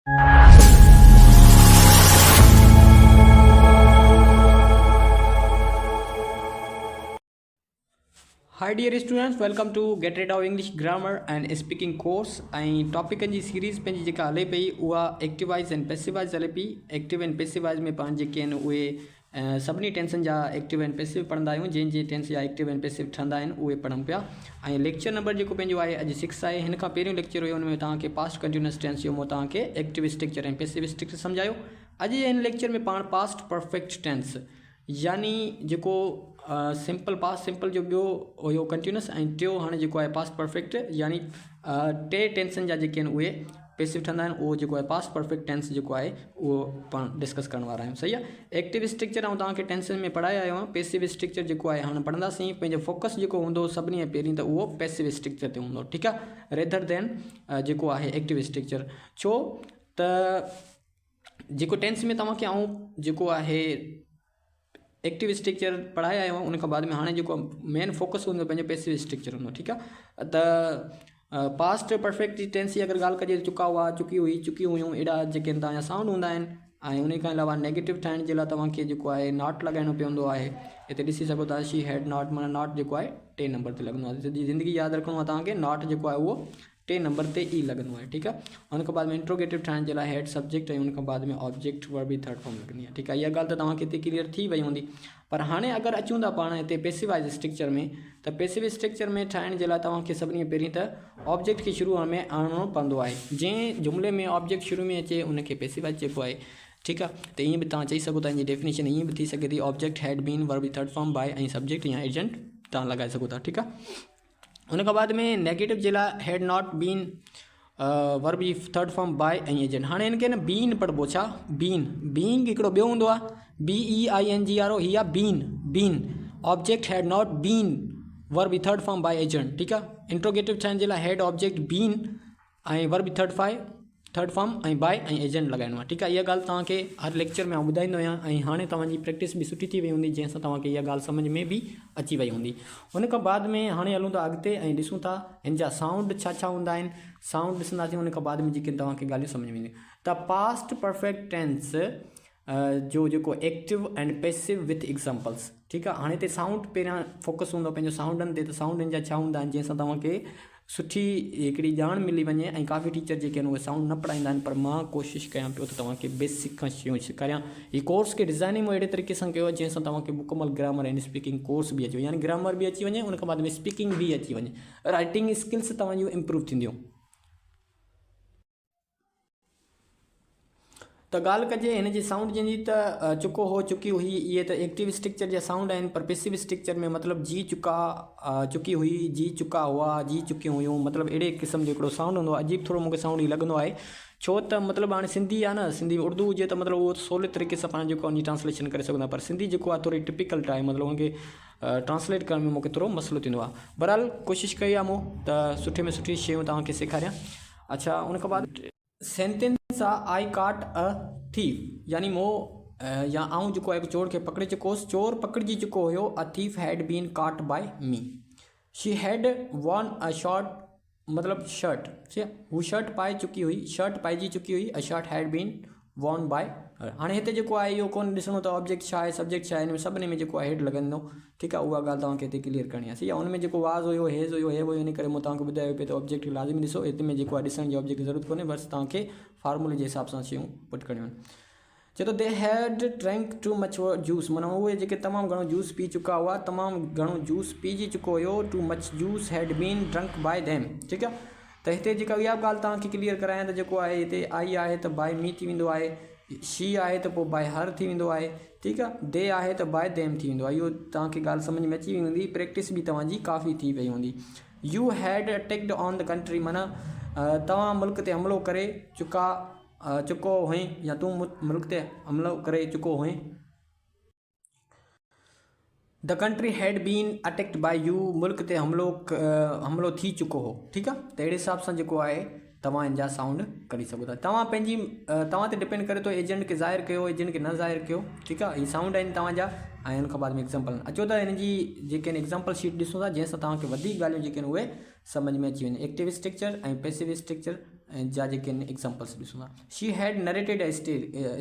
Hi dear students, welcome to Get Rid of English Grammar and Speaking course. ऐं टॉपिकनि जी series पंहिंजी जेका हले पई उहा active wise and passive wise हले पई। एक्टिव एंड पैसिव वाइज़ में पाण जेके आहिनि उहे सभिनी टेंसन जा एक्टिव एंड पैसिव पढ़ंदा आहियूं। जंहिंजे टेंस जा एक्टिव एंड पैसिव ठहंदा आहिनि उहे पढ़ूं पिया। ऐं लेक्चर नंबर जेको पंहिंजो आहे अॼु 6 आहे। हिन खां पहिरियों लेक्चर हुयो, हुन में तव्हांखे पास्ट कंटिन्यूअस टेंस जो मूं तव्हांखे एक्टिव स्ट्रक्चर ऐं पैसिव स्ट्रक्चर सम्झायो। अॼु जे हिन लेक्चर में पाण पास्ट परफेक्ट टेंस यानी जेको सिंपल पास्ट सिंपल जो ॿियो हुयो कंटिन्यूअस ऐं टियों हाणे जेको आहे पास्ट परफेक्ट यानी टे टेंसन जा जेके आहिनि उहे पैसिव ठहंदा आहिनि। उहो जेको आहे पास्ट परफेक्ट टेंस जेको आहे उहो पाण डिस्कस करण वारा आहियूं। सही आहे। एक्टिव स्ट्रक्चर ऐं तव्हांखे टेंसन में पढ़ाया आहियो आहे। पैसिव स्ट्रक्चर जेको आहे हाणे पढ़ंदासीं। पंहिंजो फोकस जेको हूंदो सभिनी खां पहिरीं त उहो पैसिव स्ट्रक्चर ते हूंदो, ठीकु आहे, रेदर देन जेको आहे एक्टिव स्ट्रक्चर। छो त जेको टेंस में तव्हांखे ऐं जेको आहे एक्टिव स्ट्रक्चर पढ़ाया आहियो उन खां बाद में हाणे जेको मेन फोकस हूंदो पंहिंजो पैसिव स्ट्रक्चर हूंदो, ठीकु आहे। त पास्ट परफेक्ट टेंस जी अगरि ॻाल्हि कजे चुका हुआ, चुकी हुई, चुकी हुयूं, अहिड़ा जेके तव्हांजा साउंड हूंदा आहिनि। ऐं उन खां अलावा नेगेटिव ठाहिण जे लाइ तव्हांखे जेको आहे नॉट लॻाइणो पवंदो आहे। हिते ॾिसी सघो था, शी हैड नॉट, माना नॉट जेको आहे 3 नंबर ते लॻंदो आहे। सॼी ज़िंदगी यादि रखिणो आहे तव्हांखे, नॉट जेको आहे उहो 3 नंबर ते ई लॻंदो आहे, ठीकु आहे। उन खां बाद में इंट्रोगेटिव ठाहिण जे लाइ हेड सब्जेक्ट ऐं उन खां बाद में ऑब्जेक्ट वर्ब बि थर्ड फॉर्म लॻंदी आहे, ठीकु आहे। इहा ॻाल्हि त तव्हांखे हिते क्लियर थी वई हूंदी। पर हाणे अगरि अचूं था पाण हिते पैसिवाइज़ स्ट्रक्चर में, त पैसिव स्ट्रक्चर में ठाहिण जे लाइ तव्हांखे सभिनी खां पहिरीं त ऑब्जेक्ट खे शुरू में आणणो पवंदो आहे। जंहिं जुमिले में ऑब्जेक्ट शुरू में अचे उनखे पैसिवाइज़ जेको आहे, ठीकु आहे। त ईअं बि तव्हां चई सघो था, हिन जी डेफिनेशन ईअं बि थी सघे थी, ऑब्जेक्ट हैड बीन वर्ब बि थर्ड फॉर्म बाय ऐं सब्जेक्ट या एजेंट तव्हां लॻाए सघो था, ठीकु आहे। उन खां बाद में नेगेटिव जे लाइ हैड नॉट बीन वर्ब जी थर्ड फॉर्म बाय ऐं एजेंट। हाणे हिनखे न बीन पढ़बो, छा बीन, बीइंग हिकिड़ो ॿियो हूंदो आहे, BEINGRO, ही आहे बीन, बीन। ऑब्जेक्ट हैड नॉट बीन वर्ब बि थर्ड फॉर्म बाय एजेंट, ठीकु आहे। इंट्रोगेटिव ठाहिण जे लाइ हैड ऑब्जेक्ट बीन ऐं वर्ब बि थर्ड फॉर्म ऐं बाय ऐं एजेंट लॻाइणो आहे, ठीकु आहे। इहा ॻाल्हि तव्हांखे हर लेक्चर में ॿुधाईंदो आहियां ऐं हाणे तव्हांजी प्रैक्टिस बि सुठी थी वई हूंदी, जंहिंसां तव्हांखे इहा ॻाल्हि सम्झ में बि अची वई हूंदी। उन खां बाद में हाणे हलूं था अॻिते ऐं ॾिसूं था हिन जा साउंड छा छा हूंदा आहिनि। साउंड ॾिसंदासीं, उन खां बाद में जेके तव्हांखे ॻाल्हियूं सम्झ में ईंदियूं। त पास्ट परफेक्ट टेंस जो जेको active and passive with examples, ठीकु आहे। हाणे हिते साउंड पहिरियां फोकस हूंदो पंहिंजो साउंडनि ते, त साउंडनि जा छा हूंदा आहिनि जंहिंसां तव्हांखे सुठी हिकिड़ी ॼाण मिली वञे। ऐं काफ़ी टीचर जेके आहिनि उहे साउंड न पढ़ाईंदा आहिनि, पर मां कोशिशि कयां पियो त तव्हांखे बेसिक खां शयूं सेखारियां। हीअ कोर्स खे डिज़ाइनिंग अहिड़े तरीक़े सां कयो आहे जंहिंसां तव्हांखे मुकमल ग्रामर एंड स्पीकिंग कोर्स बि अची वञे, यानी ग्रामर बि अची वञे, उन खां बाद में स्पीकिंग बि अची वञे, राइटिंग स्किल्स तव्हांजूं इम्प्रूव थींदियूं। त ॻाल्हि कजे हिन जी साउंड जंहिंजी, त चुको हो, चुकी हुई, इहे त एक्टिव स्ट्रक्चर जा साउंड आहिनि। पर पैसिव स्ट्रक्चर में मतिलबु जी चुका, चुकी हुई, जी चुका हुआ, जी चुकियूं हुयूं, मतिलबु अहिड़े क़िस्म जो हिकिड़ो साउंड हूंदो आहे। अजीब थोरो मूंखे साउंड ई लॻंदो आहे, छो त मतिलबु हाणे सिंधी आहे न, सिंधी उर्दू हुजे त मतिलबु उहो सवले तरीक़े सां पाण जेको उनजी ट्रांसलेशन करे सघंदा, पर सिंधी जेको आहे थोरी टिपिकल्ट आहे, मतिलबु उनखे ट्रांसलेट करण में मूंखे थोरो मसइलो थींदो आहे। बहरहाल कोशिशि कई आहे मूं त सुठे में सुठी शयूं तव्हांखे सेखारियां। अच्छा, उन खां बाद सेंटेंस आहे आई काट अ थीफ, यानी मो या आऊं जेको आहे चोर खे पकड़े चुकोसि, चोर पकड़जी चुको हुयो। A thief had been caught by me. She had worn a short, मतिलबु शर्ट, हू शर्ट पाए चुकी हुई, शर्ट पाइजी चुकी हुई। A shirt had been worn by her. हाणे हिते जेको आहे इहो कोन ॾिसणो त ऑब्जेक्ट छा आहे, सब्जेक्ट छा आहे, हिन में सभिनी में जेको आहे हेड लॻंदो, ठीकु आहे। उहा ॻाल्हि तव्हांखे हिते क्लियर करणी आहे। सही आहे। हुन में जेको वाज़ हुयो, हेज़ हुयो, हे हुयो, इन करे मूं तव्हांखे ॿुधायो पियो त ऑब्जेक्ट खे लाज़िमी ॾिसो। हिते में जेको आहे ॾिसण जी ऑब्जेक्ट जी ज़रूरत कोन्हे, बसि तव्हांखे फार्मूले जे हिसाब सां शयूं पुट करणियूं आहिनि। चए थो they had drank too much juice, माना उहे जेके तमामु घणो जूस पी चुका हुआ, तमामु घणो जूस पीजी चुको हुयो। टू मच जूस हैड बीन ड्रंक बाय देम, ठीकु आहे। त हिते जेका इहा ॻाल्हि तव्हांखे क्लियर करायां त जेको आहे हिते आई आहे त बाय मी थी वेंदो आहे, शी आहे त पोइ बाय हर थी वेंदो आहे, ठीकु आहे। दे आहे त बाय देम थी वेंदो आहे। इहो तव्हांखे ॻाल्हि सम्झ में अची वई हूंदी, प्रैक्टिस बि तव्हांजी काफ़ी थी वई हूंदी। यू हैड अटैक्ड ऑन द कंट्री, माना तव्हां मुल्क ते हमिलो करे चुको हुई, या तूं मुल्क ते हमिलो करे चुको हुई। द कंट्री हैड बीन अटैक्ड बाय यू, मुल्क ते हमिलो थी चुको हो, ठीकु आहे। त अहिड़े हिसाब सां जेको आहे तव्हां हिन जा साउंड करे सघो था। तव्हां पंहिंजी तव्हां ते डिपेंड करे थो, एजेंट खे ज़ाहिर कयो, एजेंट खे न ज़ाहिर कयो, ठीकु आहे। हीअ साउंड आहिनि तव्हांजा। ऐं हुन खां बाद में एग्ज़ाम्पल अचो त हिन जी जेके आहिनि एग्ज़ाम्पल शीट ॾिसूं था, जंहिंसां तव्हांखे वधीक ॻाल्हियूं जेके आहिनि उहे सम्झ में अची वञे। एक्टिव स्ट्रक्चर ऐं पैसिव स्ट्रक्चर जा जेके एग्जाम्पल्स ॾिसूं था। शी हैड नरेटेड ए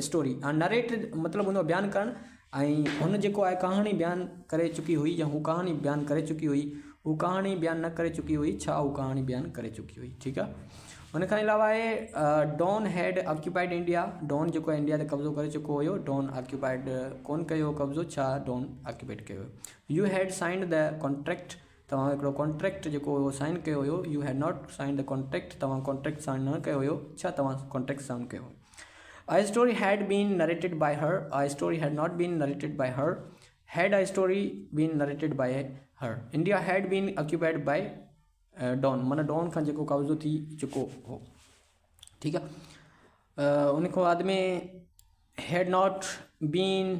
स्टोरी। नरेटेड मतिलबु हुनजो बयानु करणु, ऐं हुन जेको आहे कहाणी बयानु करे चुकी हुई, या हू कहाणी बयानु करे चुकी हुई, हू कहाणी बयानु न करे चुकी हुई, छा हू कहाणी बयानु करे चुकी हुई। ठीकु आहे। हुन खां अलावा आहे डॉन हैड ऑक्यूपाइड इंडिया। डॉन जेको आहे इंडिया ते कब्ज़ो करे चुको हुयो। डॉन ऑक्यूपाइड कोन कयो कब्ज़ो, छा डॉन ऑक्यूपाइड कयो हुयो। यू हैड साइंड द कॉन्ट्रैक्ट। तव्हां हिकिड़ो कॉन्ट्रैक्ट जेको हुयो साइन कयो हुयो। यू हैड नॉट साइन द कॉन्ट्रैक्ट। तव्हां कॉन्ट्रैक्ट साइन न कयो हुयो, छा तव्हां कॉन्ट्रैक्ट साइन कयो हुयो। A story had been narrated by her. A story had not been narrated by her. Had a story been narrated by her. India had been occupied by Don. माना don खां जेको कब्ज़ो थी चुको हो। ठीकु आहे। उन खां बाद में had not been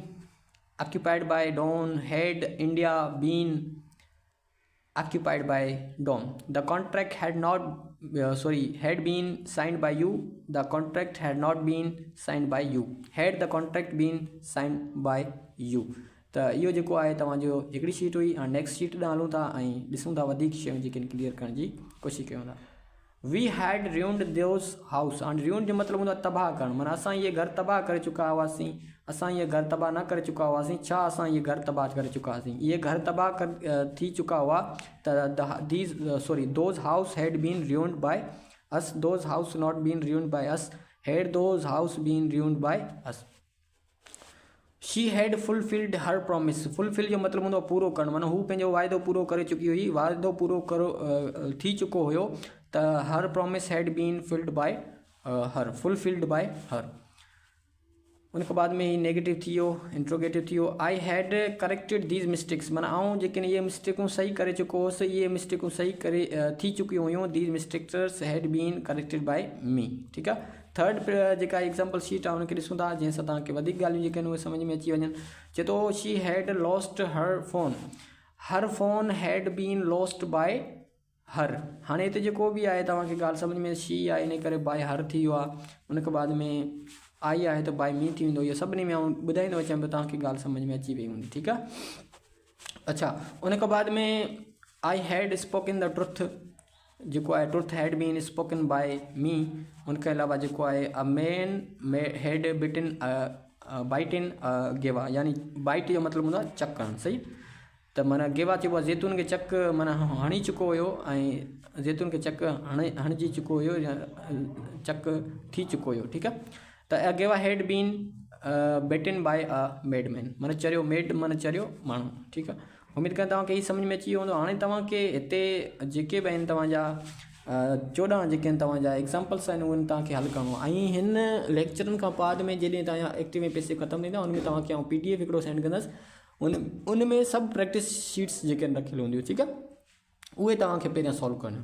occupied by Don. Had India been occupied by Don. The contract had not had been signed by you. The contract had not been signed by you. Had the contract been signed by you. त इहो जेको आहे तव्हांजो हिकिड़ी sheet हुई। हाणे next sheet ॾांहुं हलूं था ऐं ॾिसूं था वधीक शयूं जेके क्लियर करण जी कोशिशि कयूं था। वी हैड ruined those house। हाणे ruined जो मतिलबु हूंदो आहे तबाह करणु। माना असां इहे घर तबाह करे चुका हुआसीं। असां इहे घर तबाह न करे चुका हुआसीं, छा असां इहे घर तबाह करे चुका हुआसीं। इहे घर तबाह थी चुका हुआ त those house had been ruined by us. Those house not been ruined by us. Had those house been ruined by us. She had fulfilled her promise। fulfill जो मतिलबु हूंदो आहे पूरो करणु। माना हू पंहिंजो वाइदो पूरो करे चुकी हुई। वाइदो पूरो थी चुको हुयो त her promise had been filled by her, fulfilled by her। उन खां बाद में ही नेगेटिव थी वियो, इंट्रोगेटिव थी वियो। I had corrected these mistakes. माना आऊं जेके इहे मिस्टेकूं सही करे चुको हुउसि, इहे मिस्टेकूं सही करे थी चुकियूं हुयूं। दीज मिस्टेक्स हैड बीन करेक्टेड बाय मी। ठीकु आहे। थर्ड जेका एग्जाम्पल शीट आहे उनखे ॾिसूं था, जंहिंसां तव्हांखे वधीक ॻाल्हियूं जेके आहिनि उहे सम्झ में अची वञनि। चए थो शी हैड लॉस्ट हर फोन। हर फोन हैड बीन लॉस्ट बाय हर। हाणे हिते जेको बि आहे तव्हांखे ॻाल्हि सम्झ में शी आहे इन करे बाय हर थी वियो आहे। उन खां बाद में आई आहे त बाय मी थी वेंदो। इहो सभिनी में आऊं ॿुधाईंदो अचां पियो, तव्हांखे ॻाल्हि सम्झ में अची वई हूंदी। ठीकु आहे। अच्छा, उन खां बाद में I had spoken the truth. जेको आहे ट्रुथ हैड बीन स्पोकन बाय मी। उनखे अलावा जेको आहे अ मैन हैड बिटन बाइट इन गेवा। यानी बाइट जो मतिलबु हूंदो आहे चक हणणु। सही। त माना गेवा चइबो आहे ज़ैतून खे चक माना हणी चुको हुयो, ऐं ज़ैतून खे चक हणिजी चुको हुयो या चक थी चुको हुयो। ठीकु आहे। त गेवा हैड बीन बिटन बाय अ मेडमैन। माना चरियो मेड माना चरियो माण्हू। ठीकु आहे। उमेद कयां तव्हांखे हीअ सम्झ में अची वियो हूंदो। हाणे तव्हांखे हिते जेके बि आहिनि तव्हांजा 14 जेके आहिनि तव्हांजा एग्ज़ाम्पल्स आहिनि उहे तव्हांखे हल करिणो आहे। ऐं हिन लेक्चरनि खां बाद में जॾहिं तव्हांजा एक्टिव ऐं पैसिव ख़तमु थींदा उनमें तव्हांखे आउं PDF हिकिड़ो सेंड कंदुसि। उन में सभु प्रैक्टिस शीट्स जेके आहिनि रखियलु हूंदियूं। ठीकु आहे। उहे तव्हांखे पहिरियां सॉल्व करणियूं।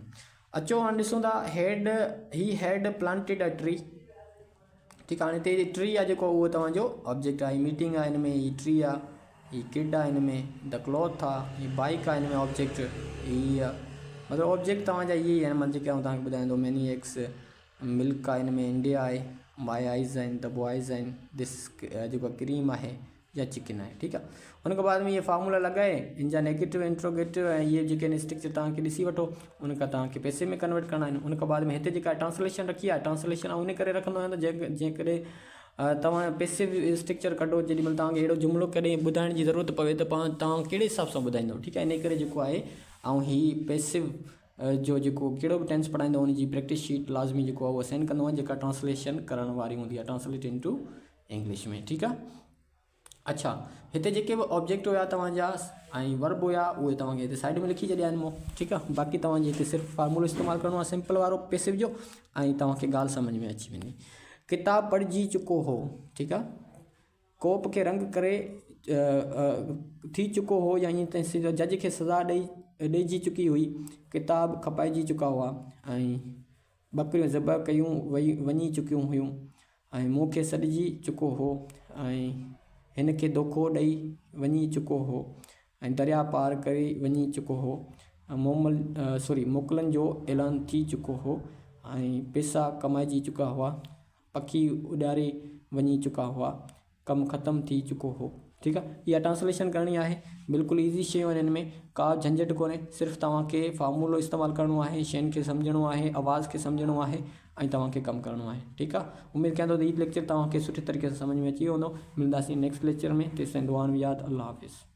अचो हाणे ॾिसूं था। He had planted a tree. ठीकु आहे। हाणे हिते ट्री आहे जेको उहो तव्हांजो ऑब्जेक्ट आहे। मीटिंग आहे हिन में, ही ट्री आहे, ही किड आहे हिन में, द क्लॉथ आहे, ही बाइक आहे हिन में ऑब्जेक्ट। ही मतिलबु ऑब्जेक्ट तव्हांजा इहे ई आहिनि। मां जेके आऊं तव्हांखे ॿुधाईंदो। मैनी एग्स, मिल्क आहे हिन में, इंडिया आहे, माई आइज़ आहिनि, द बॉइज़ आहिनि, दिस जेको क्रीम आहे या चिकन आहे। ठीकु आहे। उन खां बाद में इहे फार्मूला लॻाए इन जा नेगेटिव इंट्रोगेटिव ऐं इहे जेके आहिनि स्ट्रक्चर तव्हांखे ॾिसी वठो। उन खां तव्हांखे पैसे में कन्वर्ट करणा आहिनि। उन खां बाद में हिते जेका ट्रांसलेशन रखी आहे, ट्रांसलेशन आउं इन करे रखंदो आहियां त जंहिं करे तव्हां पैसिव स्ट्रक्चर कढो। जेॾी महिल तव्हांखे अहिड़ो जुमिलो कॾहिं ॿुधाइण जी ज़रूरत पवे त तव्हां कहिड़े हिसाब सां ॿुधाईंदो। ठीकु आहे। इन करे जेको आहे ऐं हीअ पैसिव जो जेको कहिड़ो बि टेंस पढ़ाईंदो उनजी प्रैक्टिस शीट लाज़मी जेको आहे उहो सेंड कंदो आहे, जेका ट्रांसलेशन करण वारी हूंदी आहे, ट्रांसलेट इनटू इंग्लिश में। ठीकु आहे। अच्छा, हिते जेके बि ऑब्जेक्ट हुया तव्हांजा ऐं वर्ब हुया उहे तव्हांखे हिते साइड में लिखी छॾिया आहिनि मूं। ठीकु आहे। बाक़ी तव्हांजे हिते सिर्फ़ु फार्मूलो इस्तेमालु करिणो आहे सिंपल वारो पैसिव जो, ऐं तव्हांखे ॻाल्हि सम्झ में अची वेंदी। किताब पढ़िजी चुको हो। ठीकु आहे। कोप खे रंग करे थी चुको हो, या ईअं जज खे सज़ा ॾेइजी चुकी हुई। किताब खपाइजी चुका हुआ, ऐं बकरियूं ज़बह कयूं वञी चुकियूं हुयूं, ऐं मूंखे सॾिजी चुको हो, ऐं हिन खे धोखो ॾेई वञी चुको हो, ऐं दरिया पार करे वञी चुको हो, मोकलनि जो ऐलान थी चुको हो, ऐं पैसा कमाइजी चुका हुआ, पखी उॾारे वञी चुका हुआ, कमु ख़तमु थी चुको हो। ठीकु आहे। इहा ट्रांसलेशन करणी आहे। बिल्कुलु ईज़ी शयूं आहिनि। हिन में का झंझट कोन्हे। सिर्फ़ु तव्हांखे फार्मूलो इस्तेमालु करिणो आहे, शयुनि खे सम्झणो आहे, आवाज़ खे सम्झणो आहे, ऐं तव्हांखे कमु करिणो आहे। ठीकु आहे, उमेदु कयां थो त हीउ लेक्चर तव्हांखे सुठे तरीक़े सां सम्झ में अची वियो हूंदो। मिलंदासीं नेक्स्ट लेक्चर में, तेसिताईं दुआ में यादि। अल्लाह हाफ़िज़।